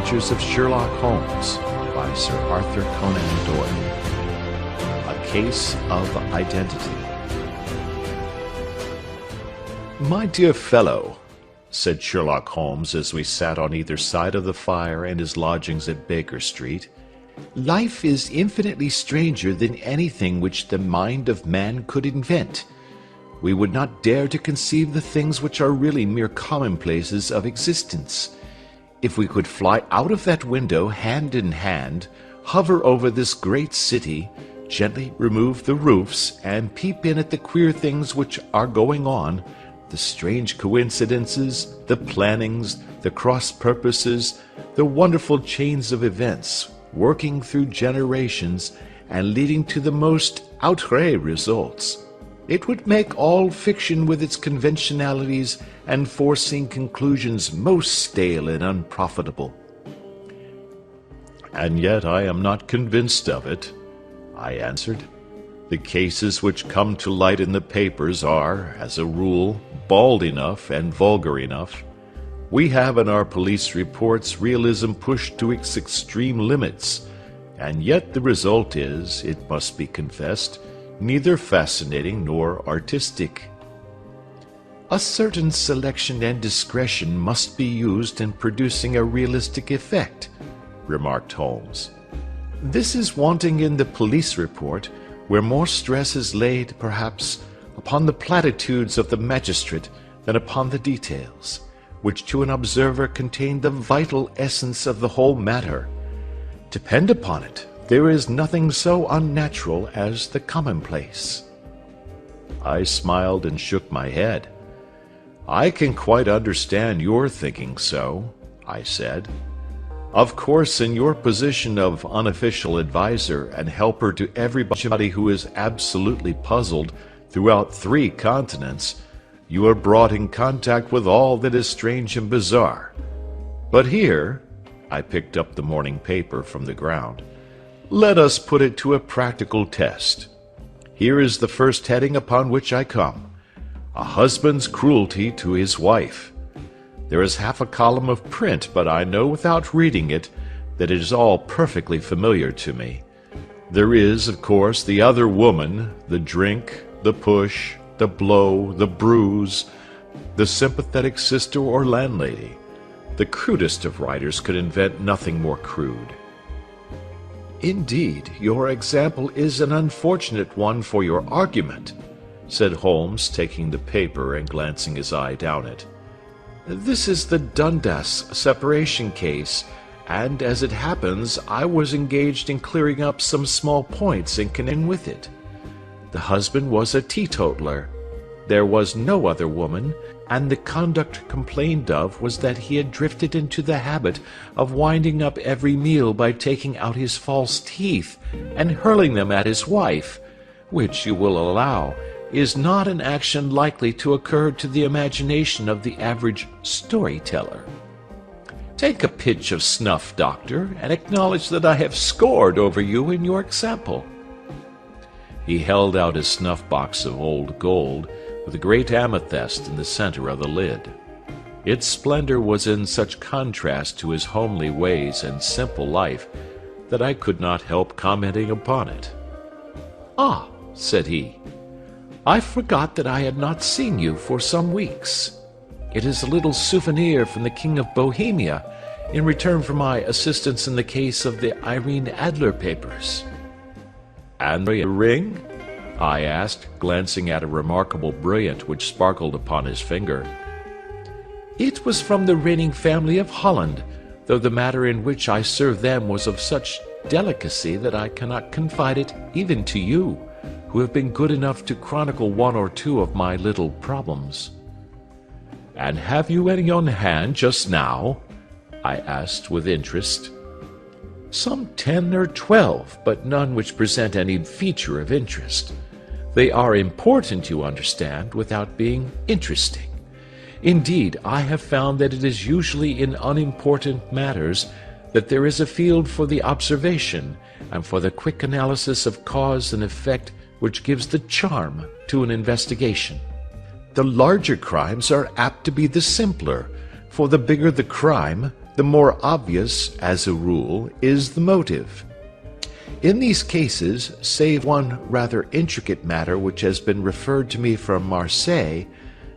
Adventures of Sherlock Holmes by Sir Arthur Conan Doyle. A Case of Identity. "My dear fellow," said Sherlock Holmes as we sat on either side of the fire in his lodgings at Baker Street, "life is infinitely stranger than anything which the mind of man could invent. We would not dare to conceive the things which are really mere commonplaces of existence. If we could fly out of that window hand in hand, hover over this great city, gently remove the roofs, and peep in at the queer things which are going on, the strange coincidences, the plannings, the cross-purposes, the wonderful chains of events, working through generations and leading to the most outré results, it would make all fiction with its conventionalities and foreseen conclusions most stale and unprofitable." "And yet I am not convinced of it," I answered. "The cases which come to light in the papers are, as a rule, bald enough and vulgar enough. We have in our police reports realism pushed to its extreme limits, and yet the result is, it must be confessed, neither fascinating nor artistic." "A certain selection and discretion must be used in producing a realistic effect," remarked Holmes. "This is wanting in the police report, where more stress is laid, perhaps, upon the platitudes of the magistrate than upon the details, which to an observer contain the vital essence of the whole matter. Depend upon it, there is nothing so unnatural as the commonplace." I smiled and shook my head. "I can quite understand your thinking so," I said. "Of course, in your position of unofficial adviser and helper to everybody who is absolutely puzzled throughout 3 continents, you are brought in contact with all that is strange and bizarre. But here," I picked up the morning paper from the ground, "let us put it to a practical test. Here is the first heading upon which I come: A husband's cruelty to his wife. There is half a column of print, but I know without reading it that it is all perfectly familiar to me. There is, of course, the other woman, the drink, the push, the blow, the bruise, the sympathetic sister or landlady. The crudest of writers could invent nothing more crude." "Indeed, your example is an unfortunate one for your argument," said Holmes, taking the paper and glancing his eye down it. "This is the Dundas separation case, and as it happens, I was engaged in clearing up some small points in connection with it. The husband was a teetotaler. There was no other woman, and the conduct complained of was that he had drifted into the habit of winding up every meal by taking out his false teeth and hurling them at his wife, which, you will allow, is not an action likely to occur to the imagination of the average storyteller. Take a pinch of snuff, Doctor, and acknowledge that I have scored over you in your example." He held out his snuff-box of old gold, with a great amethyst in the center of the lid. Its splendor was in such contrast to his homely ways and simple life that I could not help commenting upon it. "Ah," said he, "I forgot that I had not seen you for some weeks. It is a little souvenir from the King of Bohemia, in return for my assistance in the case of the Irene Adler papers." "And the ring?" I asked, glancing at a remarkable brilliant which sparkled upon his finger. "It was from the reigning family of Holland, though the matter in which I served them was of such delicacy that I cannot confide it even to you, who have been good enough to chronicle 1 or 2 of my little problems." "And have you any on hand just now?" I asked with interest. "Some 10 or 12, but none which present any feature of interest. They are important, you understand, without being interesting. Indeed, I have found that it is usually in unimportant matters that there is a field for the observation and for the quick analysis of cause and effect which gives the charm to an investigation. The larger crimes are apt to be the simpler, for the bigger the crime, The more obvious, as a rule, is the motive. In these cases, save one rather intricate matter which has been referred to me from Marseille,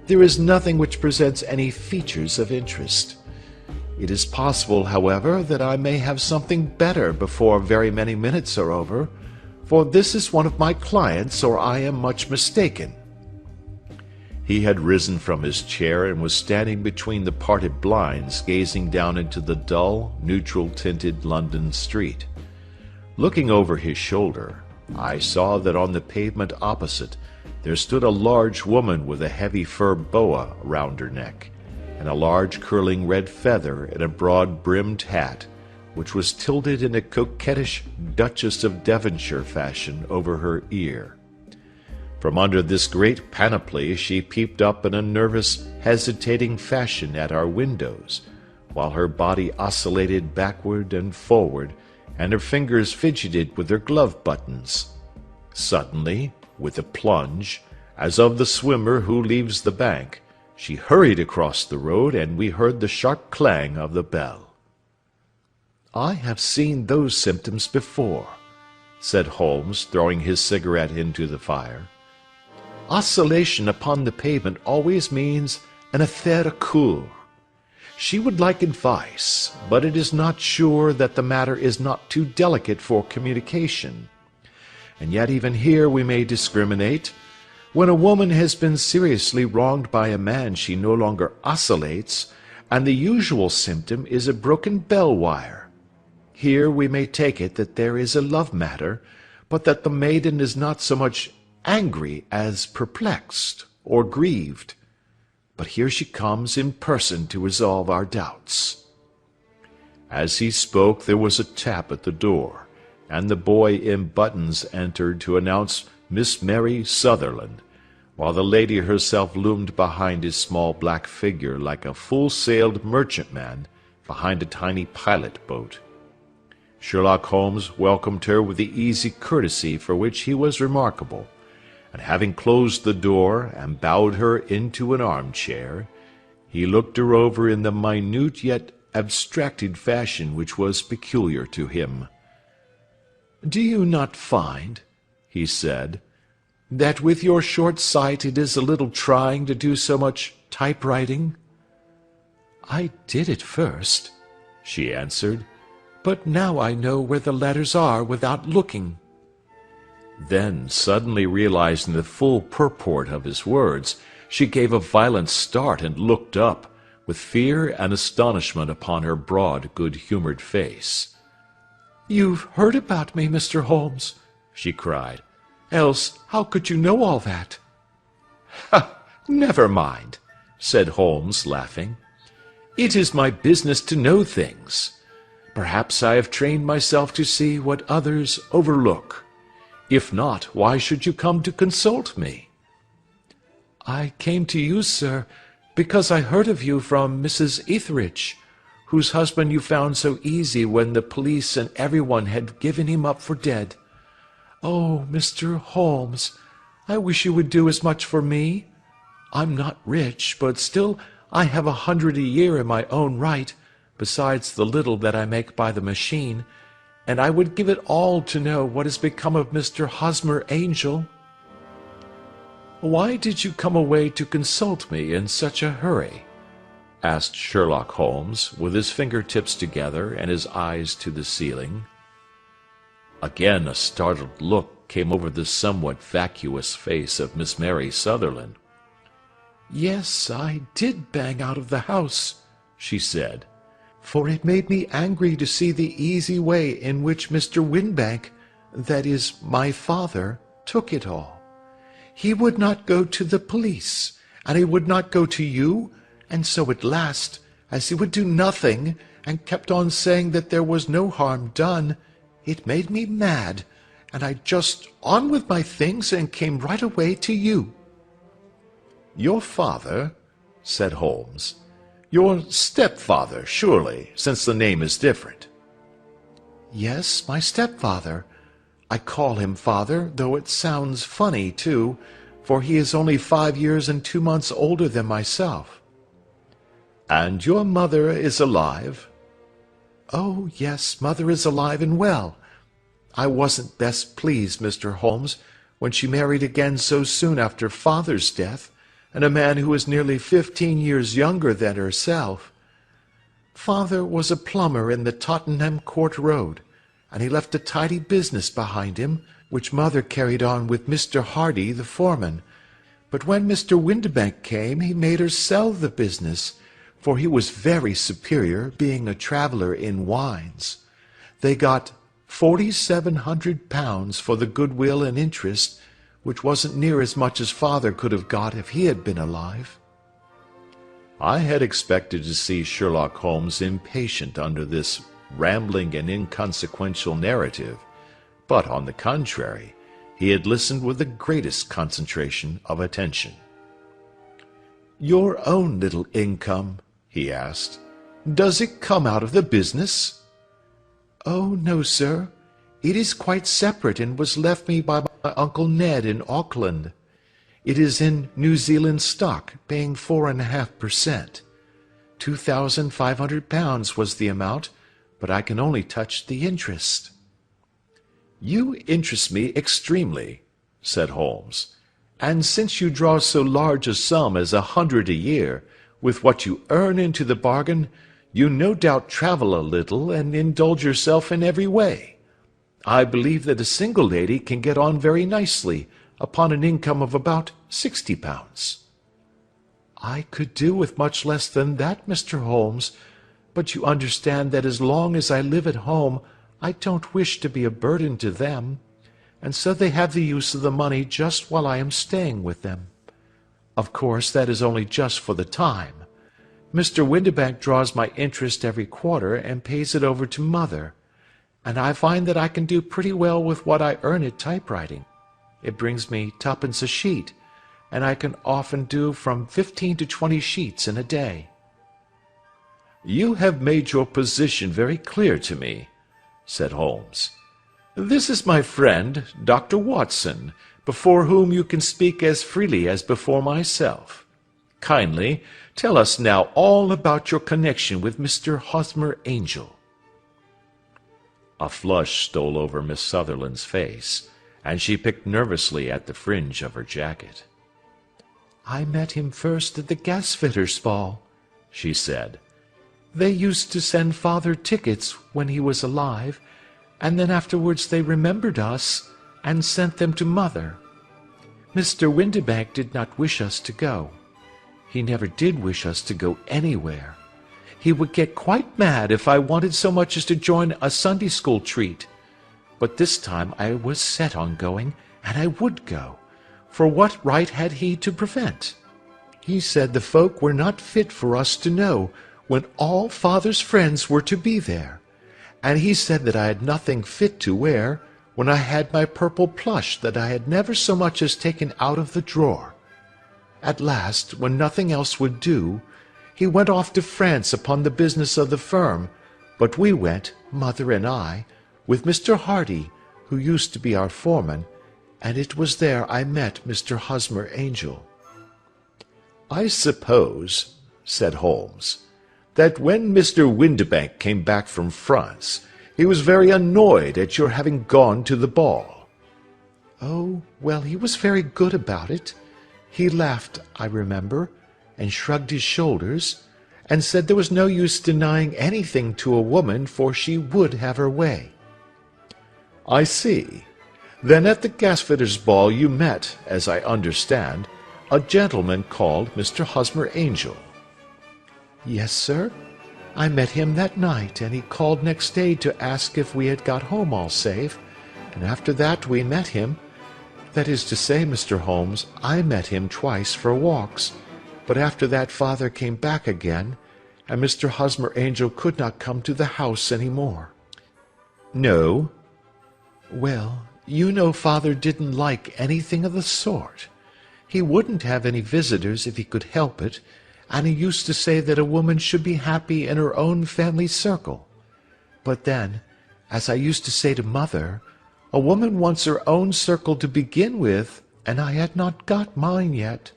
there is nothing which presents any features of interest. It is possible, however, that I may have something better before very many minutes are over, for this is one of my clients, or I am much mistaken." He had risen from his chair and was standing between the parted blinds, gazing down into the dull, neutral-tinted London street. Looking over his shoulder, I saw that on the pavement opposite there stood a large woman with a heavy fur boa round her neck, and a large curling red feather in a broad-brimmed hat, which was tilted in a coquettish Duchess of Devonshire fashion over her ear. From under this great panoply she peeped up in a nervous, hesitating fashion at our windows, while her body oscillated backward and forward, and her fingers fidgeted with their glove buttons. Suddenly, with a plunge, as of the swimmer who leaves the bank, she hurried across the road, and we heard the sharp clang of the bell. "I have seen those symptoms before," said Holmes, throwing his cigarette into the fire. "Oscillation upon the pavement always means an affaire à coeur. She would like advice, but it is not sure that the matter is not too delicate for communication. And yet even here we may discriminate. When a woman has been seriously wronged by a man, she no longer oscillates, and the usual symptom is a broken bell wire. Here we may take it that there is a love matter, but that the maiden is not so much angry as perplexed or grieved. But here she comes in person to resolve our doubts." As he spoke there was a tap at the door, and the boy in buttons entered to announce Miss Mary Sutherland, while the lady herself loomed behind his small black figure like a full-sailed merchantman behind a tiny pilot-boat. Sherlock Holmes welcomed her with the easy courtesy for which he was remarkable, and having closed the door and bowed her into an armchair, he looked her over in the minute yet abstracted fashion which was peculiar to him. "Do you not find," he said, "that with your short sight it is a little trying to do so much typewriting?" "I did at first," she answered, "but now I know where the letters are without looking." Then, suddenly realizing the full purport of his words, she gave a violent start and looked up, with fear and astonishment upon her broad, good-humoured face. "You've heard about me, Mr. Holmes," she cried. "Else how could you know all that?" "Ha! Never mind," said Holmes, laughing. "It is my business to know things. Perhaps I have trained myself to see what others overlook. If not, why should you come to consult me?" "I came to you, sir, because I heard of you from Mrs. Etheridge, whose husband you found so easy when the police and everyone had given him up for dead. Oh, Mr. Holmes, I wish you would do as much for me. I'm not rich, but still I have 100 a year in my own right, besides the little that I make by the machine, and I would give it all to know what has become of Mr. Hosmer Angel." "Why did you come away to consult me in such a hurry?" asked Sherlock Holmes, with his finger-tips together and his eyes to the ceiling. Again a startled look came over the somewhat vacuous face of Miss Mary Sutherland. "Yes, I did bang out of the house," she said, "for it made me angry to see the easy way in which Mr. Winbank, that is, my father, took it all. He would not go to the police, and he would not go to you, and so at last, as he would do nothing, and kept on saying that there was no harm done, it made me mad, and I just on with my things and came right away to you." "Your father?" said Holmes. "Your stepfather, surely, since the name is different." "Yes, my stepfather. I call him father, though it sounds funny, too, for he is only 5 years and 2 months older than myself." "And your mother is alive?" "Oh, yes, mother is alive and well. I wasn't best pleased, Mr. Holmes, when she married again so soon after father's death, and a man who was nearly 15 years younger than herself. Father was a plumber in the Tottenham Court Road, and he left a tidy business behind him, which mother carried on with Mr. Hardy, the foreman. But when Mr. Windibank came, he made her sell the business, for he was very superior, being a traveller in wines. They got £4,700 for the goodwill and interest, which wasn't near as much as father could have got if he had been alive." I had expected to see Sherlock Holmes impatient under this rambling and inconsequential narrative, but, on the contrary, he had listened with the greatest concentration of attention. "Your own little income," he asked, "does it come out of the business?" "Oh, no, sir. It is quite separate, and was left me by my Uncle Ned in Auckland. It is in New Zealand stock, paying 4.5%. £2,500 was the amount, but I can only touch the interest." "You interest me extremely," said Holmes, "and since you draw so large a sum as 100 a year, with what you earn into the bargain, you no doubt travel a little and indulge yourself in every way. I believe that a single lady can get on very nicely upon an income of about £60. "I could do with much less than that, Mr. Holmes, but you understand that as long as I live at home I don't wish to be a burden to them, and so they have the use of the money just while I am staying with them. Of course, that is only just for the time. Mr. Windibank draws my interest every quarter and pays it over to mother, and I find that I can do pretty well with what I earn at typewriting. It brings me 2d. a sheet, and I can often do from 15 to 20 sheets in a day." "You have made your position very clear to me," said Holmes. "This is my friend, Dr. Watson, before whom you can speak as freely as before myself. Kindly tell us now all about your connection with Mr. Hosmer Angel." A flush stole over Miss Sutherland's face, and she picked nervously at the fringe of her jacket. "I met him first at the gasfitters' ball," she said. "They used to send father tickets when he was alive, and then afterwards they remembered us, and sent them to mother. Mr. Windibank did not wish us to go. He never did wish us to go anywhere. He would get quite mad if I wanted so much as to join a Sunday school treat. But this time I was set on going, and I would go, for what right had he to prevent? He said the folk were not fit for us to know, when all father's friends were to be there, and he said that I had nothing fit to wear, when I had my purple plush that I had never so much as taken out of the drawer. At last, when nothing else would do, he went off to France upon the business of the firm, but we went, mother and I, with Mr. Hardy, who used to be our foreman, and it was there I met Mr. Hosmer Angel." "I suppose," said Holmes, "that when Mr. Windibank came back from France, he was very annoyed at your having gone to the ball." "Oh, well, he was very good about it. He laughed, I remember, and shrugged his shoulders, and said there was no use denying anything to a woman, for she would have her way." "I see. Then at the gasfitters' ball you met, as I understand, a gentleman called Mr. Hosmer Angel." "Yes, sir. I met him that night, and he called next day to ask if we had got home all safe, and after that we met him. That is to say, Mr. Holmes, I met him twice for walks, but after that father came back again, and Mr. Hosmer Angel could not come to the house any more." "No?" "Well, you know father didn't like anything of the sort. He wouldn't have any visitors if he could help it, and he used to say that a woman should be happy in her own family circle. But then, as I used to say to mother, a woman wants her own circle to begin with, and I had not got mine yet."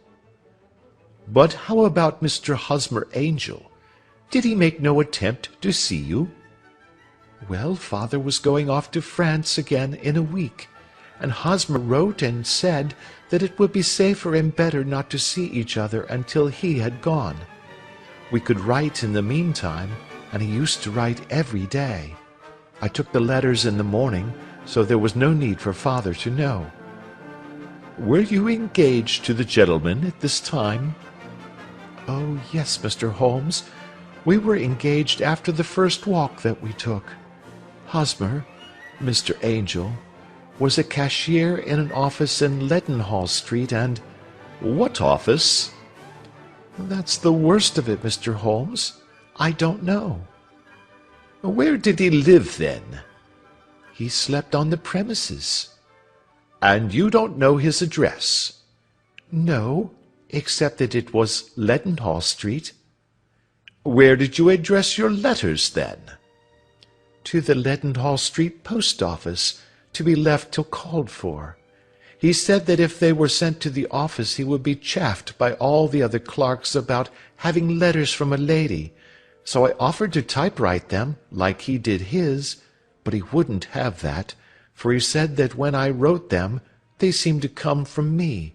"But how about Mr. Hosmer Angel? Did he make no attempt to see you?" Well, father was going off to France again in a week, and Hosmer wrote and said that it would be safer and better not to see each other until he had gone. We could write in the meantime, and he used to write every day. I took the letters in the morning, so there was no need for father to know. Were you engaged to the gentleman at this time? Oh, yes, Mr. Holmes. We were engaged after the first walk that we took. Hosmer, Mr. Angel, was a cashier in an office in Leadenhall Street, and— What office? That's the worst of it, Mr. Holmes. I don't know. Where did he live, then? He slept on the premises. And you don't know his address? No, except that it was Leadenhall Street. Where did you address your letters, then? To the Leadenhall Street post office, to be left till called for. He said that if they were sent to the office he would be chaffed by all the other clerks about having letters from a lady, so I offered to typewrite them, like he did his, but he wouldn't have that, for he said that when I wrote them they seemed to come from me,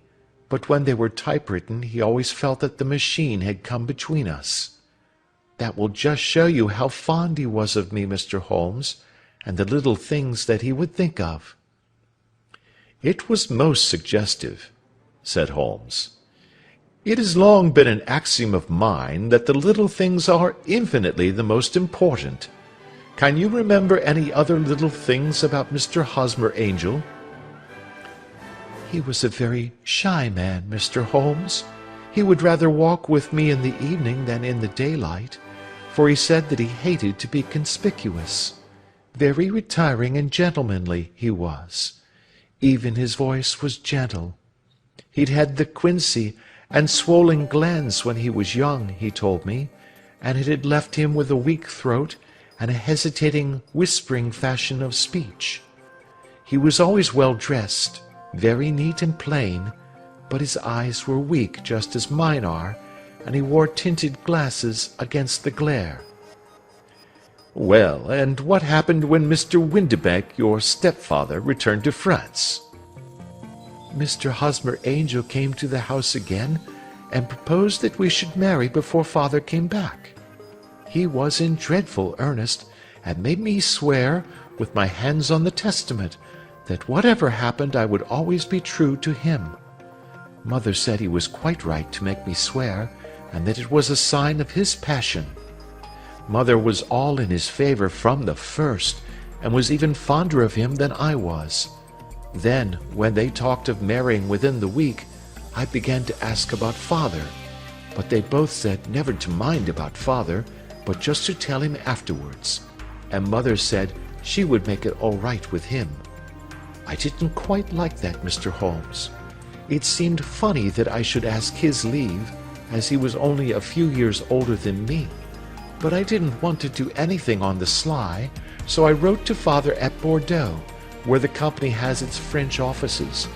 but when they were typewritten he always felt that the machine had come between us. That will just show you how fond he was of me, Mr. Holmes, and the little things that he would think of. It was most suggestive, said Holmes. It has long been an axiom of mine that the little things are infinitely the most important. Can you remember any other little things about Mr. Hosmer Angel? He was a very shy man, Mr. Holmes. He would rather walk with me in the evening than in the daylight, for he said that he hated to be conspicuous. Very retiring and gentlemanly he was. Even his voice was gentle. He'd had the quinsy and swollen glands when he was young, he told me, and it had left him with a weak throat and a hesitating, whispering fashion of speech. He was always well dressed, very neat and plain, but his eyes were weak just as mine are, and he wore tinted glasses against the glare. Well, and what happened when Mr. Windibank, your stepfather, returned to France? Mr. Hosmer Angel came to the house again, and proposed that we should marry before father came back. He was in dreadful earnest, and made me swear, with my hands on the testament, that whatever happened I would always be true to him. Mother said he was quite right to make me swear, and that it was a sign of his passion. Mother was all in his favour from the first, and was even fonder of him than I was. Then, when they talked of marrying within the week, I began to ask about father, but they both said never to mind about father, but just to tell him afterwards, and Mother said she would make it all right with him. I didn't quite like that, Mr. Holmes. It seemed funny that I should ask his leave, as he was only a few years older than me. But I didn't want to do anything on the sly, so I wrote to father at Bordeaux, where the company has its French offices,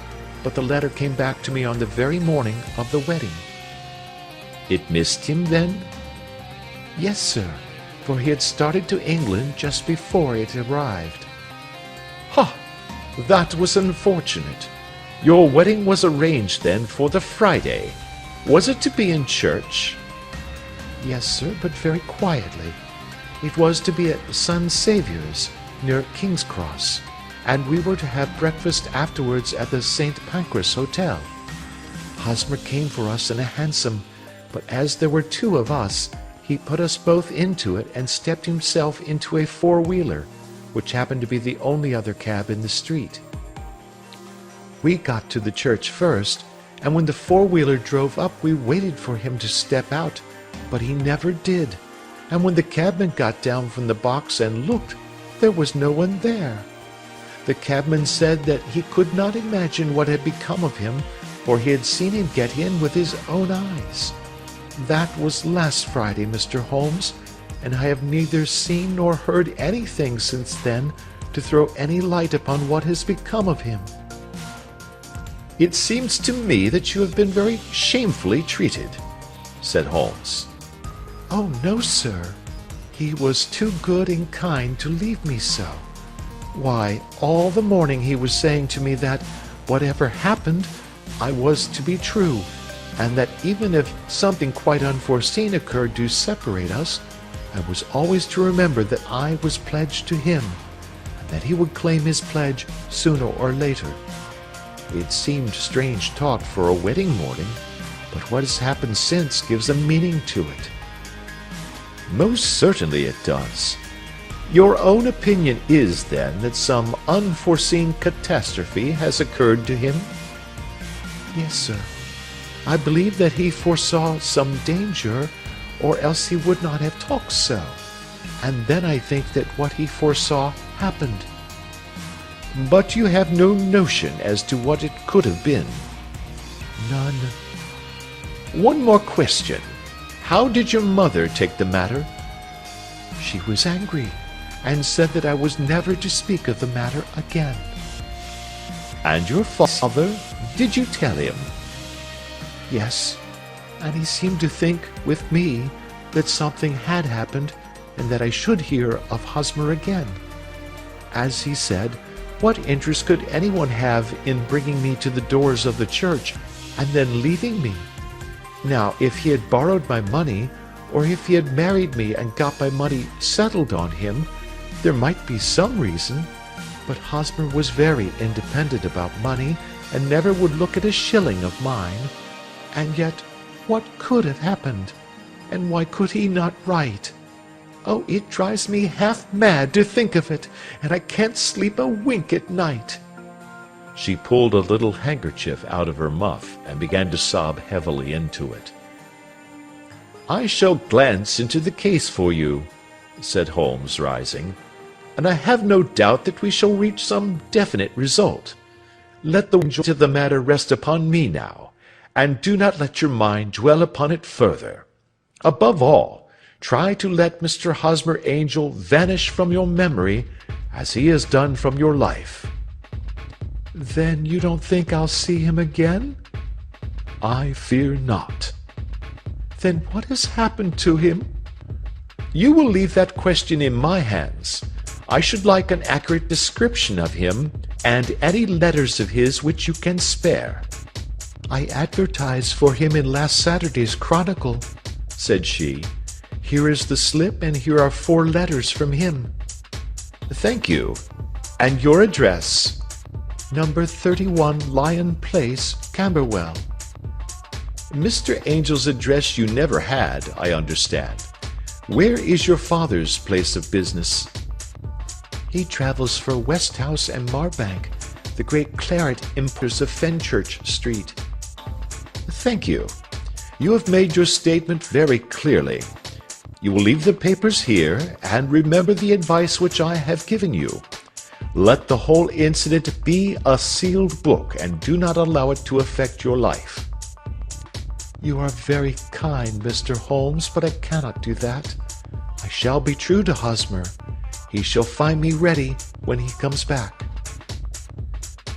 but the letter came back to me on the very morning of the wedding. It missed him, then? Yes, sir, for he had started to England just before it arrived. Ha! That was unfortunate. Your wedding was arranged, then, for the Friday. Was it to be in church? Yes, sir, but very quietly. It was to be at Sun Saviour's, near King's Cross, and we were to have breakfast afterwards at the St. Pancras Hotel. Hosmer came for us in a hansom, but as there were two of us, he put us both into it and stepped himself into a four-wheeler, which happened to be the only other cab in the street. We got to the church first, and when the four-wheeler drove up we waited for him to step out, but he never did, and when the cabman got down from the box and looked, there was no one there. The cabman said that he could not imagine what had become of him, for he had seen him get in with his own eyes. That was last Friday, Mr. Holmes, and I have neither seen nor heard anything since then to throw any light upon what has become of him. It seems to me that you have been very shamefully treated, said Holmes. Oh, no, sir. He was too good and kind to leave me so. Why, all the morning he was saying to me that, whatever happened, I was to be true, and that even if something quite unforeseen occurred to separate us, I was always to remember that I was pledged to him, and that he would claim his pledge sooner or later. It seemed strange talk for a wedding morning, but what has happened since gives a meaning to it. Most certainly it does. Your own opinion is, then, that some unforeseen catastrophe has occurred to him? Yes, sir. I believe that he foresaw some danger, or else he would not have talked so. And then I think that what he foresaw happened. But you have no notion as to what it could have been? None. One more question. How did your mother take the matter? She was angry, and said that I was never to speak of the matter again. And your father, did you tell him? Yes, and he seemed to think, with me, that something had happened, and that I should hear of Hosmer again. As he said, what interest could anyone have in bringing me to the doors of the church, and then leaving me? Now, if he had borrowed my money, or if he had married me and got my money settled on him, there might be some reason, but Hosmer was very independent about money, and never would look at a shilling of mine. And yet, what could have happened? And why could he not write? Oh, it drives me half mad to think of it, and I can't sleep a wink at night. She pulled a little handkerchief out of her muff and began to sob heavily into it. I shall glance into the case for you, said Holmes, rising, and I have no doubt that we shall reach some definite result. Let the weight of the matter rest upon me now, and do not let your mind dwell upon it further. Above all, try to let Mr. Hosmer Angel vanish from your memory, as he has done from your life. Then you don't think I'll see him again? I fear not. Then what has happened to him? You will leave that question in my hands. I should like an accurate description of him, and any letters of his which you can spare. I advertised for him in last Saturday's Chronicle, said she. Here is the slip, and here are 4 letters from him. Thank you. And your address? Number 31 Lion Place, Camberwell. Mr. Angel's address you never had, I understand. Where is your father's place of business? He travels for Westhouse and Marbank, the great claret importers of Fenchurch Street. Thank you. You have made your statement very clearly. You will leave the papers here, and remember the advice which I have given you. Let the whole incident be a sealed book, and do not allow it to affect your life. You are very kind, Mr. Holmes, but I cannot do that. I shall be true to Hosmer. He shall find me ready when he comes back.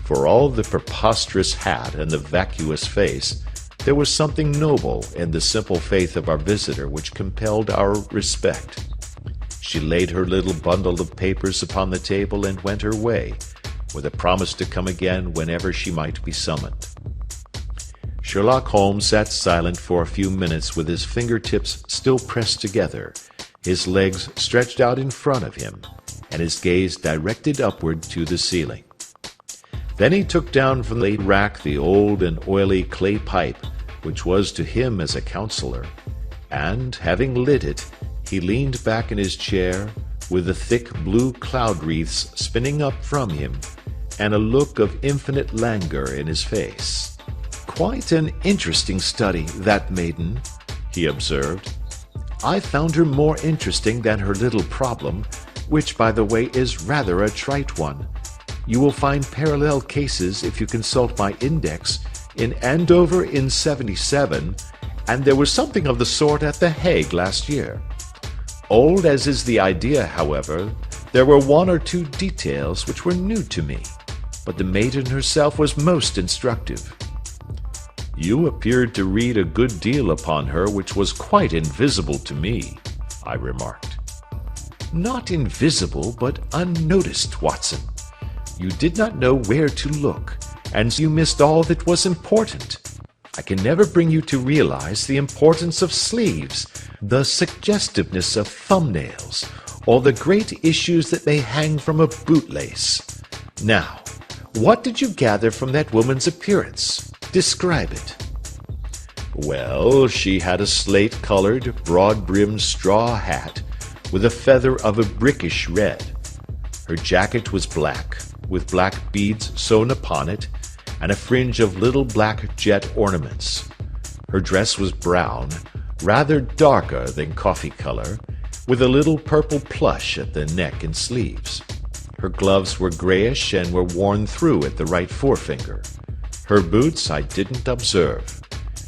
For all the preposterous hat and the vacuous face, there was something noble in the simple faith of our visitor which compelled our respect. She laid her little bundle of papers upon the table and went her way, with a promise to come again whenever she might be summoned. Sherlock Holmes sat silent for a few minutes with his fingertips still pressed together, his legs stretched out in front of him, and his gaze directed upward to the ceiling. Then he took down from the rack the old and oily clay pipe, which was to him as a counselor, and, having lit it, he leaned back in his chair, with the thick blue cloud wreaths spinning up from him, and a look of infinite languor in his face. "Quite an interesting study, that maiden," he observed. "I found her more interesting than her little problem, which, by the way, is rather a trite one. You will find parallel cases, if you consult my index, in Andover in '77, and there was something of the sort at The Hague last year. Old as is the idea, however, there were 1 or 2 details which were new to me, but the maiden herself was most instructive." "You appeared to read a good deal upon her which was quite invisible to me," I remarked. Not invisible, but unnoticed, Watson. You did not know where to look, and you missed all that was important. I can never bring you to realize the importance of sleeves, the suggestiveness of thumbnails, or the great issues that may hang from a bootlace. Now, what did you gather from that woman's appearance? Describe it. Well, she had a slate-colored, broad-brimmed straw hat with a feather of a brickish red. Her jacket was black, with black beads sewn upon it, and a fringe of little black jet ornaments. Her dress was brown, rather darker than coffee color, with a little purple plush at the neck and sleeves. Her gloves were grayish and were worn through at the right forefinger. Her boots I didn't observe.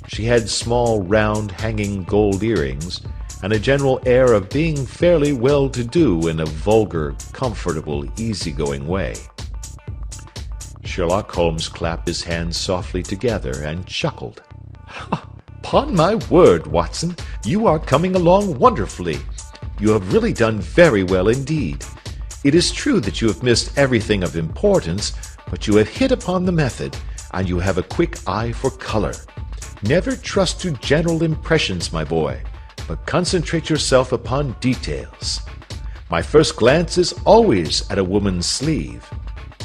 She had small, round, hanging gold earrings, and a general air of being fairly well-to-do in a vulgar, comfortable, easy-going way. Sherlock Holmes clapped his hands softly together and chuckled. "Upon my word, Watson, you are coming along wonderfully. You have really done very well indeed. It is true that you have missed everything of importance, but you have hit upon the method, and you have a quick eye for color. Never trust to general impressions, my boy, but concentrate yourself upon details. My first glance is always at a woman's sleeve.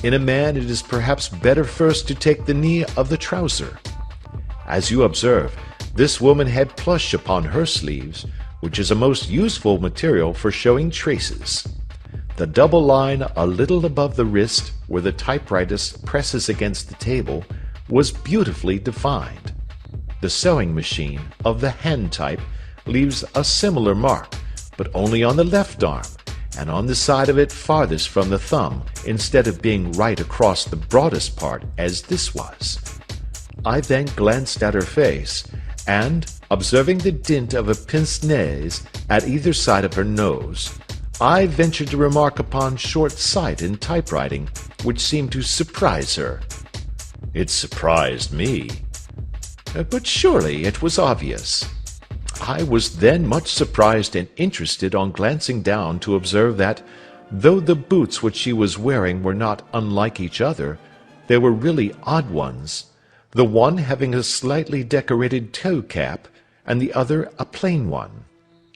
In a man it is perhaps better first to take the knee of the trouser. As you observe, this woman had plush upon her sleeves, which is a most useful material for showing traces. The double line a little above the wrist, where the typewriter presses against the table, was beautifully defined. The sewing machine, of the hand type, leaves a similar mark, but only on the left arm, and on the side of it farthest from the thumb, instead of being right across the broadest part, as this was. I then glanced at her face, and, observing the dint of a pince-nez at either side of her nose, I ventured to remark upon short sight in typewriting, which seemed to surprise her. It surprised me. But surely it was obvious. I was then much surprised and interested on glancing down to observe that, though the boots which she was wearing were not unlike each other, they were really odd ones, the one having a slightly decorated toe cap, and the other a plain one.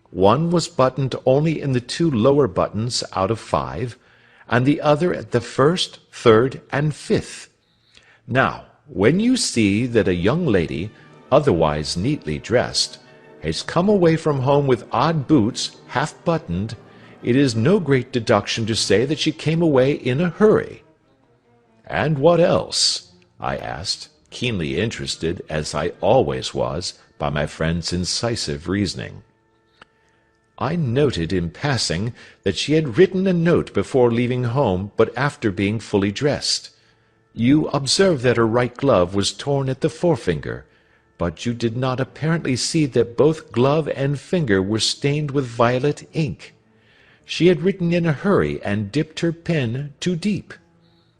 One was buttoned only in the 2 lower buttons out of 5, and the other at the 1st, 3rd, and 5th. Now, when you see that a young lady, otherwise neatly dressed, has come away from home with odd boots, half-buttoned, it is no great deduction to say that she came away in a hurry." "And what else?" I asked, keenly interested, as I always was, by my friend's incisive reasoning. "I noted in passing that she had written a note before leaving home, but after being fully dressed. You observed that her right glove was torn at the forefinger, but you did not apparently see that both glove and finger were stained with violet ink. She had written in a hurry and dipped her pen too deep.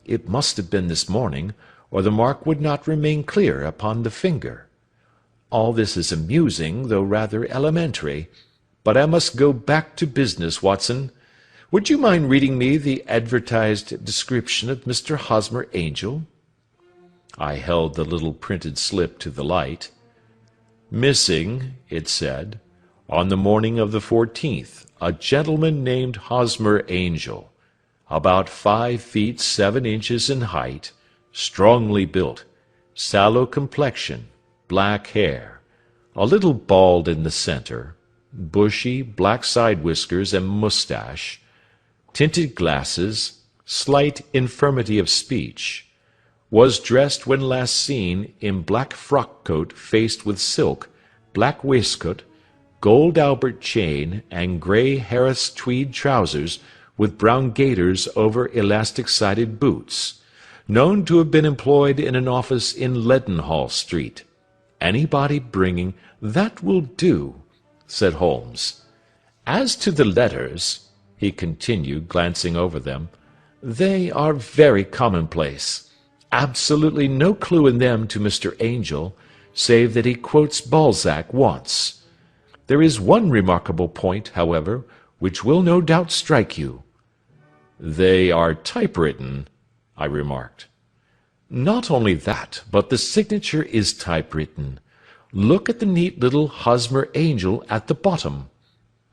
It must have been this morning, or the mark would not remain clear upon the finger. All this is amusing, though rather elementary, but I must go back to business, Watson. Would you mind reading me the advertised description of Mr. Hosmer Angel?" I held the little printed slip to the light. "Missing," it said, "on the morning of the 14th, a gentleman named Hosmer Angel, about 5 feet 7 inches in height, strongly built, sallow complexion, black hair, a little bald in the centre, bushy black side whiskers and moustache, tinted glasses, slight infirmity of speech, was dressed when last seen in black frock-coat faced with silk, black waistcoat, gold Albert chain, and grey Harris tweed trousers with brown gaiters over elastic-sided boots, known to have been employed in an office in Leadenhall Street. Anybody bringing—" "That will do," said Holmes. "As to the letters," he continued, glancing over them, "they are very commonplace. Absolutely no clue in them to Mr. Angel, save that he quotes Balzac once. There is one remarkable point, however, which will no doubt strike you." "They are typewritten," I remarked. "Not only that, but the signature is typewritten. Look at the neat little Hosmer angel at the bottom.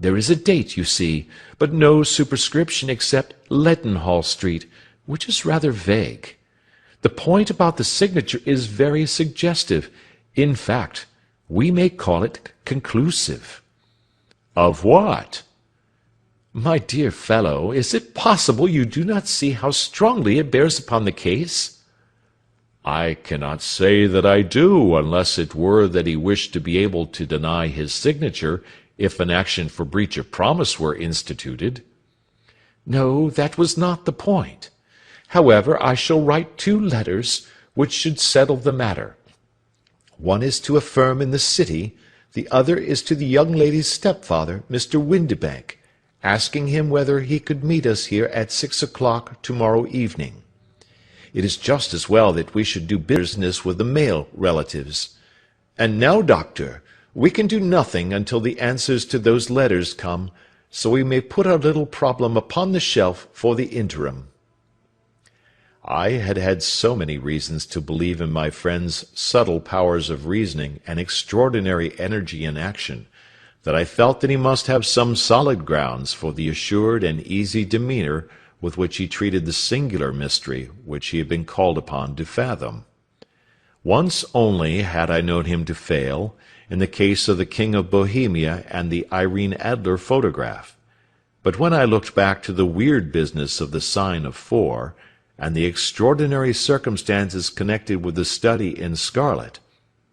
There is a date, you see, but no superscription except Leadenhall Street, which is rather vague. The point about the signature is very suggestive. In fact, we may call it conclusive." "Of what?" "My dear fellow, is it possible you do not see how strongly it bears upon the case?" "I cannot say that I do, unless it were that he wished to be able to deny his signature if an action for breach of promise were instituted." "No, that was not the point. However, I shall write 2 letters which should settle the matter. One is to a firm in the city, the other is to the young lady's stepfather, Mr. Windibank, asking him whether he could meet us here at 6 o'clock tomorrow evening. It is just as well that we should do business with the male relatives. And now, doctor, we can do nothing until the answers to those letters come, so we may put our little problem upon the shelf for the interim." I had had so many reasons to believe in my friend's subtle powers of reasoning and extraordinary energy in action, that I felt that he must have some solid grounds for the assured and easy demeanour with which he treated the singular mystery which he had been called upon to fathom. Once only had I known him to fail, in the case of the King of Bohemia and the Irene Adler photograph. But when I looked back to the weird business of the sign of 4, and the extraordinary circumstances connected with the study in scarlet,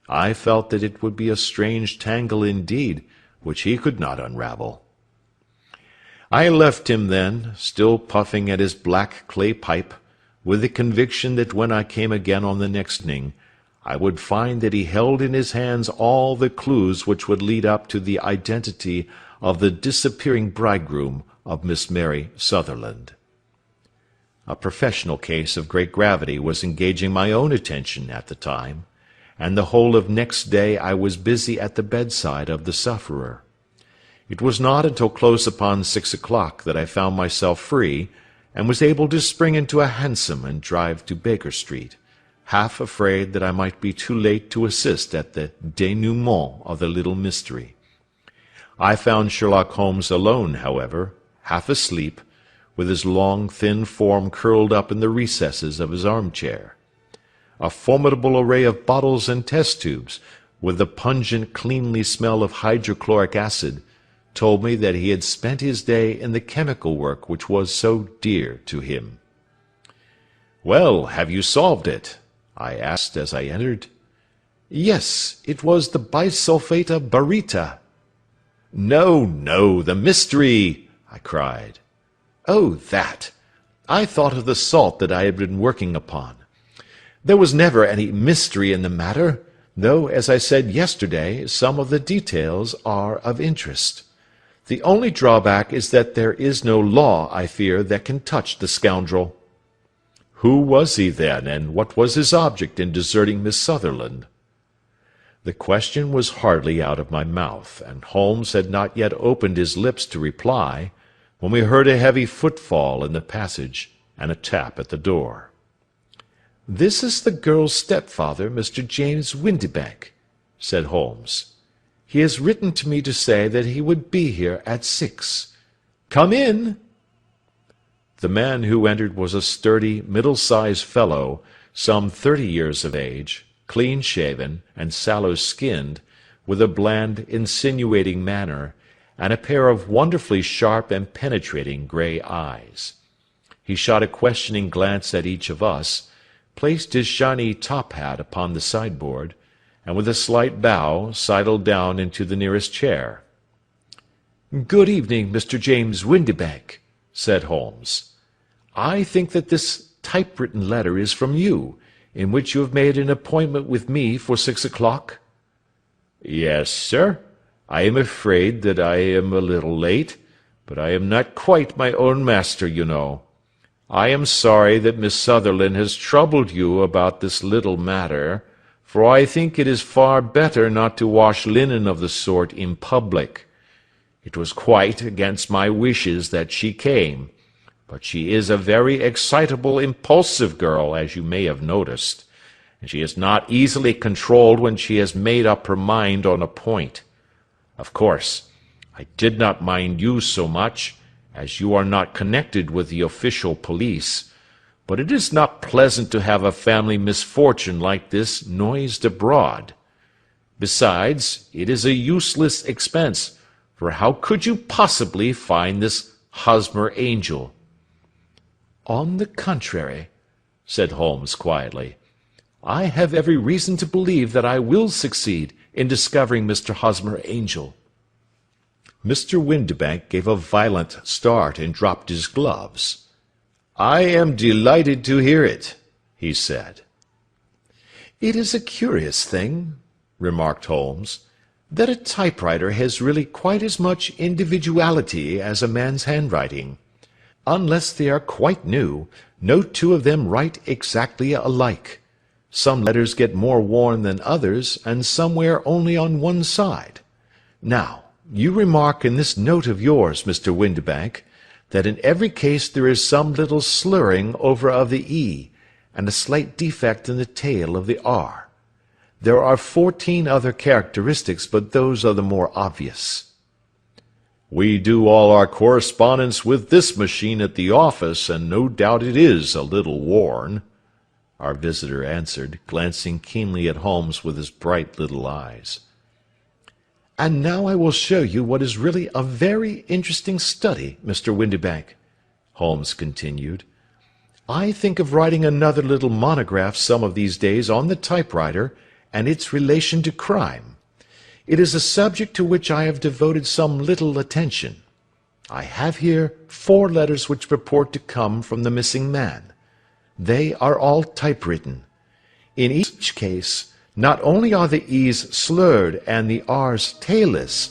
I felt that it would be a strange tangle indeed which he could not unravel. I left him then, still puffing at his black clay pipe, with the conviction that when I came again on the next evening, I would find that he held in his hands all the clues which would lead up to the identity of the disappearing bridegroom of Miss Mary Sutherland. A professional case of great gravity was engaging my own attention at the time, and the whole of next day I was busy at the bedside of the sufferer. It was not until close upon 6 o'clock that I found myself free, and was able to spring into a hansom and drive to Baker Street, half afraid that I might be too late to assist at the dénouement of the little mystery. I found Sherlock Holmes alone, however, half asleep, with his long, thin form curled up in the recesses of his armchair. A formidable array of bottles and test-tubes, with the pungent, cleanly smell of hydrochloric acid, told me that he had spent his day in the chemical work which was so dear to him. "Well, have you solved it?" I asked as I entered. "Yes, it was the bisulfate of baryta." "No, no, the mystery!" I cried. "Oh, that! I thought of the salt that I had been working upon. There was never any mystery in the matter, though, as I said yesterday, some of the details are of interest. The only drawback is that there is no law, I fear, that can touch the scoundrel." "Who was he, then, and what was his object in deserting Miss Sutherland?" The question was hardly out of my mouth, and Holmes had not yet opened his lips to reply, when we heard a heavy footfall in the passage, and a tap at the door. "This is the girl's stepfather, Mr. James Windibank," said Holmes. "He has written to me to say that he would be here at 6. Come in." The man who entered was a sturdy, middle-sized fellow, some 30 years of age, clean-shaven and sallow-skinned, with a bland, insinuating manner, and a pair of wonderfully sharp and penetrating grey eyes. He shot a questioning glance at each of us, placed his shiny top-hat upon the sideboard, and with a slight bow sidled down into the nearest chair. "Good evening, Mr. James Windibank," said Holmes. "I think that this typewritten letter is from you, in which you have made an appointment with me for 6 o'clock?" "Yes, sir. I am afraid that I am a little late, but I am not quite my own master, you know. I am sorry that Miss Sutherland has troubled you about this little matter, for I think it is far better not to wash linen of the sort in public. It was quite against my wishes that she came, but she is a very excitable, impulsive girl, as you may have noticed, and she is not easily controlled when she has made up her mind on a point. Of course, I did not mind you so much, as you are not connected with the official police, but it is not pleasant to have a family misfortune like this noised abroad. Besides, it is a useless expense, for how could you possibly find this Hosmer Angel?" "On the contrary," said Holmes quietly, "I have every reason to believe that I will succeed in discovering Mr. Hosmer Angel." Mr. Windibank gave a violent start and dropped his gloves. "I am delighted to hear it," he said. "It is a curious thing," remarked Holmes, "that a typewriter has really quite as much individuality as a man's handwriting. Unless they are quite new, no two of them write exactly alike. Some letters get more worn than others, and some wear only on one side. Now, you remark in this note of yours, Mr. Windibank, that in every case there is some little slurring over of the E, and a slight defect in the tail of the R. There are 14 other characteristics, but those are the more obvious." "We do all our correspondence with this machine at the office, and no doubt it is a little worn," our visitor answered, glancing keenly at Holmes with his bright little eyes. "And now I will show you what is really a very interesting study, Mr. Windibank," Holmes continued. "I think of writing another little monograph some of these days on the typewriter and its relation to crime. It is a subject to which I have devoted some little attention. I have here 4 letters which purport to come from the missing man. They are all typewritten. In each case, not only are the E's slurred and the R's tailless,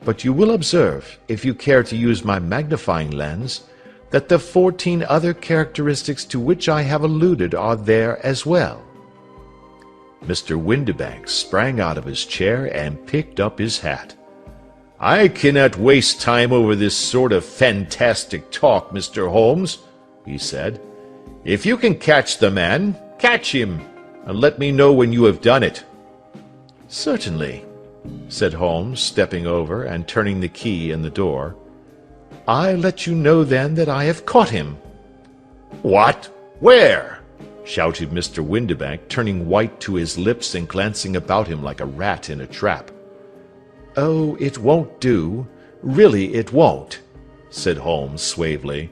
but you will observe, if you care to use my magnifying lens, that the 14 other characteristics to which I have alluded are there as well." Mr. Windibank sprang out of his chair and picked up his hat. "I cannot waste time over this sort of fantastic talk, Mr. Holmes," he said. "If you can catch the man, catch him, and let me know when you have done it." "Certainly," said Holmes, stepping over and turning the key in the door. "I let you know then that I have caught him." "What? Where?" shouted Mr. Windibank, turning white to his lips and glancing about him like a rat in a trap. "Oh, it won't do. Really it won't," said Holmes suavely.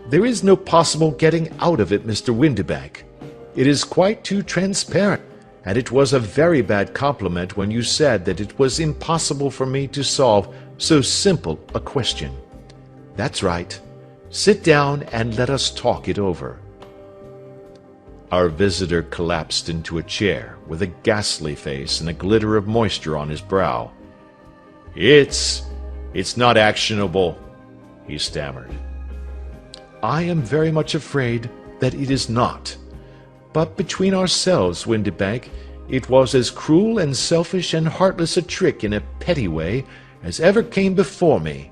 "There is no possible getting out of it, Mr. Windibank. It is quite too transparent, and it was a very bad compliment when you said that it was impossible for me to solve so simple a question. That's right. Sit down and let us talk it over." Our visitor collapsed into a chair, with a ghastly face and a glitter of moisture on his brow. It's not actionable," he stammered. "I am very much afraid that it is not. But between ourselves, Windibank, it was as cruel and selfish and heartless a trick in a petty way as ever came before me.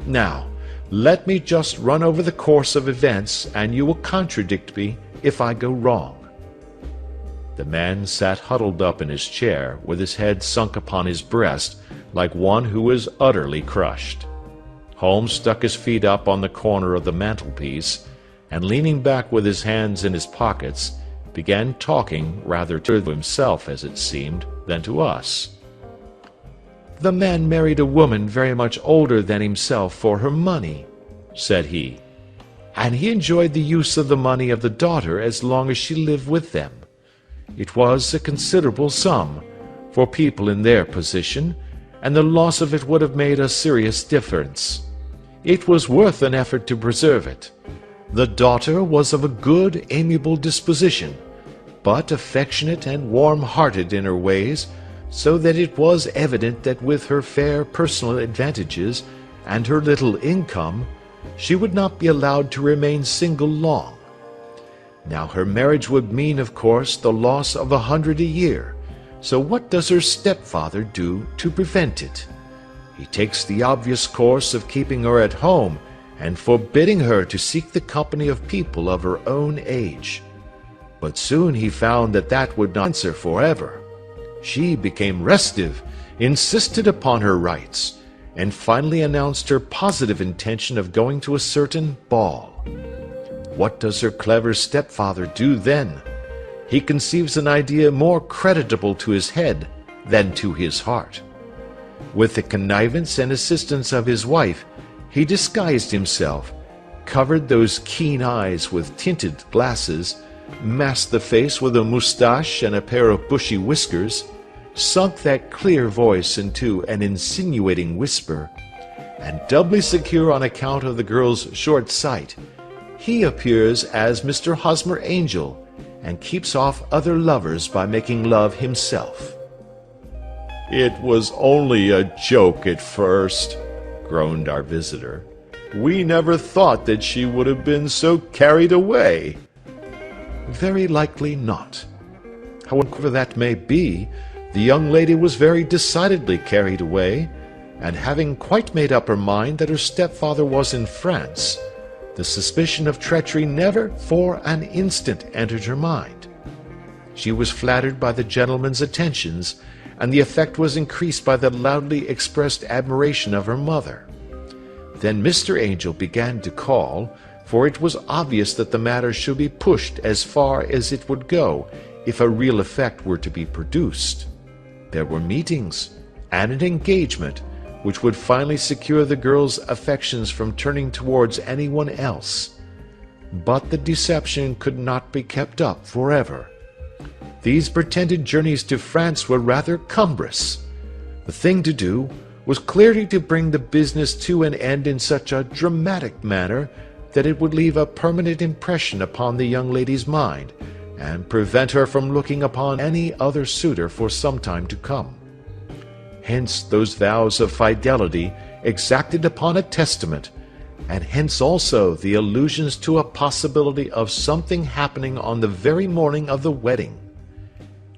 Now, let me just run over the course of events, and you will contradict me if I go wrong." The man sat huddled up in his chair, with his head sunk upon his breast, like one who was utterly crushed. Holmes stuck his feet up on the corner of the mantelpiece, and leaning back with his hands in his pockets, began talking rather to himself, as it seemed, than to us. "The man married a woman very much older than himself for her money," said he, "and he enjoyed the use of the money of the daughter as long as she lived with them. It was a considerable sum for people in their position, and the loss of it would have made a serious difference. It was worth an effort to preserve it. The daughter was of a good, amiable disposition, but affectionate and warm-hearted in her ways, so that it was evident that with her fair personal advantages and her little income, she would not be allowed to remain single long. Now her marriage would mean, of course, the loss of 100 a year, so what does her stepfather do to prevent it? He takes the obvious course of keeping her at home and forbidding her to seek the company of people of her own age. But soon he found that that would not answer forever. She became restive, insisted upon her rights, and finally announced her positive intention of going to a certain ball. What does her clever stepfather do then? He conceives an idea more creditable to his head than to his heart. With the connivance and assistance of his wife, he disguised himself, covered those keen eyes with tinted glasses, masked the face with a moustache and a pair of bushy whiskers, sunk that clear voice into an insinuating whisper, and doubly secure on account of the girl's short sight, he appears as Mr. Hosmer Angel, and keeps off other lovers by making love himself. "It was only a joke at first," groaned our visitor. "We never thought that she would have been so carried away." "Very likely not. However that may be, the young lady was very decidedly carried away, and having quite made up her mind that her stepfather was in France, the suspicion of treachery never for an instant entered her mind. She was flattered by the gentleman's attentions, and the effect was increased by the loudly expressed admiration of her mother. Then Mr. Angel began to call, for it was obvious that the matter should be pushed as far as it would go if a real effect were to be produced. There were meetings, and an engagement, which would finally secure the girl's affections from turning towards anyone else. But the deception could not be kept up forever. These pretended journeys to France were rather cumbrous. The thing to do was clearly to bring the business to an end in such a dramatic manner that it would leave a permanent impression upon the young lady's mind, and prevent her from looking upon any other suitor for some time to come. Hence those vows of fidelity exacted upon a testament, and hence also the allusions to a possibility of something happening on the very morning of the wedding.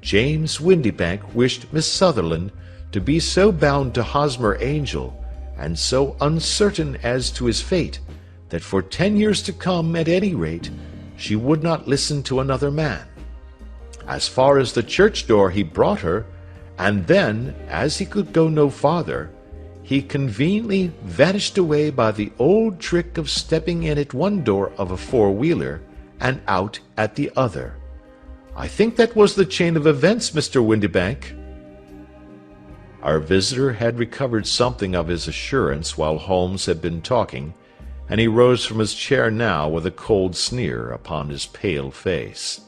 James Windibank wished Miss Sutherland to be so bound to Hosmer Angel, and so uncertain as to his fate, that for 10 years to come, at any rate, she would not listen to another man. As far as the church door he brought her, and then, as he could go no farther, he conveniently vanished away by the old trick of stepping in at one door of a four-wheeler and out at the other. I think that was the chain of events, Mr. Windibank." Our visitor had recovered something of his assurance while Holmes had been talking, and he rose from his chair now with a cold sneer upon his pale face.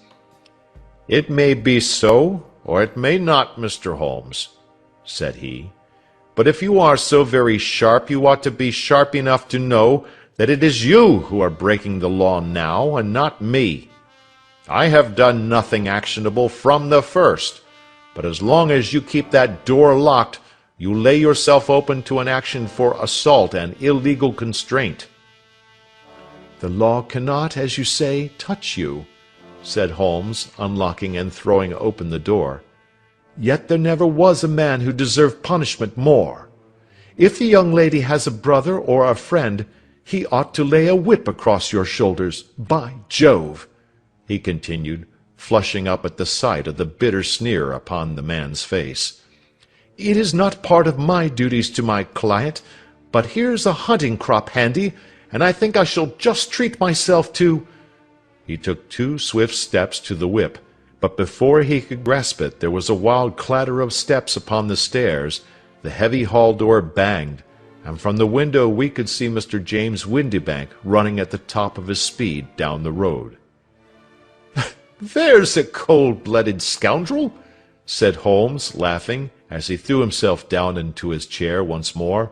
"It may be so, or it may not, Mr. Holmes," said he. "But if you are so very sharp, you ought to be sharp enough to know that it is you who are breaking the law now, and not me. I have done nothing actionable from the first, but as long as you keep that door locked, you lay yourself open to an action for assault and illegal constraint." "The law cannot, as you say, touch you," said Holmes, unlocking and throwing open the door. "Yet there never was a man who deserved punishment more. If the young lady has a brother or a friend, he ought to lay a whip across your shoulders. By Jove!" he continued, flushing up at the sight of the bitter sneer upon the man's face. "It is not part of my duties to my client, but here's a hunting crop handy, and I think I shall just treat myself to—" He took 2 swift steps to the whip, but before he could grasp it there was a wild clatter of steps upon the stairs, the heavy hall door banged, and from the window we could see Mr. James Windibank running at the top of his speed down the road. "There's a cold-blooded scoundrel," said Holmes, laughing, as he threw himself down into his chair once more.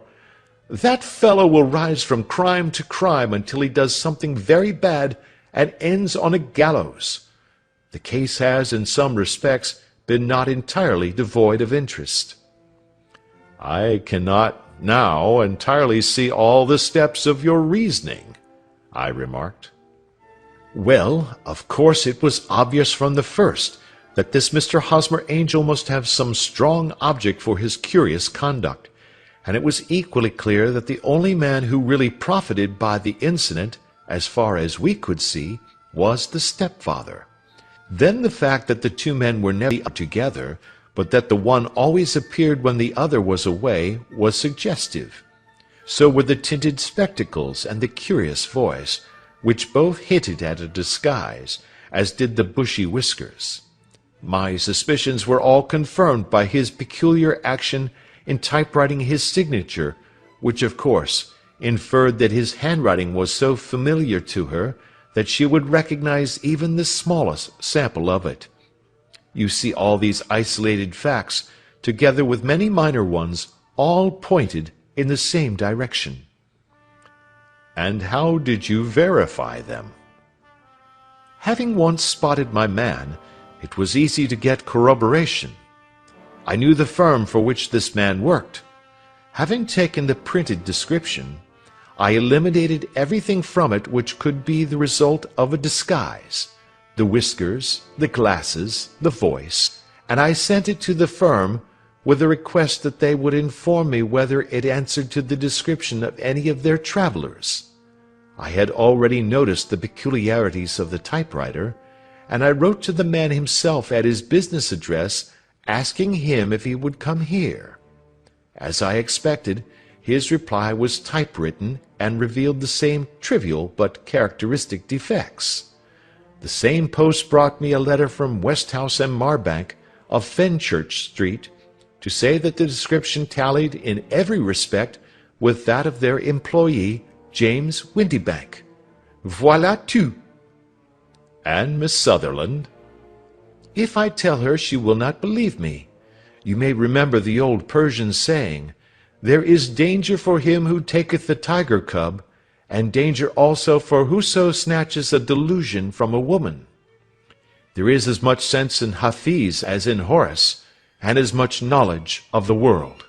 "That fellow will rise from crime to crime until he does something very bad and ends on a gallows. The case has, in some respects, been not entirely devoid of interest." "I cannot now entirely see all the steps of your reasoning," I remarked. "Well, of course it was obvious from the first that this Mr. Hosmer Angel must have some strong object for his curious conduct, and it was equally clear that the only man who really profited by the incident, as far as we could see, was the stepfather. Then the fact that the two men were never together, but that the one always appeared when the other was away, was suggestive. So were the tinted spectacles and the curious voice, which both hinted at a disguise, as did the bushy whiskers. My suspicions were all confirmed by his peculiar action in typewriting his signature, which, of course, inferred that his handwriting was so familiar to her that she would recognize even the smallest sample of it. You see, all these isolated facts, together with many minor ones, all pointed in the same direction. And how did you verify them? Having once spotted my man, it was easy to get corroboration. I knew the firm for which this man worked. Having taken the printed description, I eliminated everything from it which could be the result of a disguise, the whiskers, the glasses, the voice, and I sent it to the firm with a request that they would inform me whether it answered to the description of any of their travelers. I had already noticed the peculiarities of the typewriter, and I wrote to the man himself at his business address, asking him if he would come here. As I expected, his reply was typewritten and revealed the same trivial but characteristic defects. The same post brought me a letter from Westhouse and Marbank of Fenchurch Street to say that the description tallied in every respect with that of their employee, James Windybank. Voilà tout. And Miss Sutherland? If I tell her, she will not believe me. You may remember the old Persian saying, "There is danger for him who taketh the tiger cub, and danger also for whoso snatches a delusion from a woman." There is as much sense in Hafiz as in Horace, and as much knowledge of the world.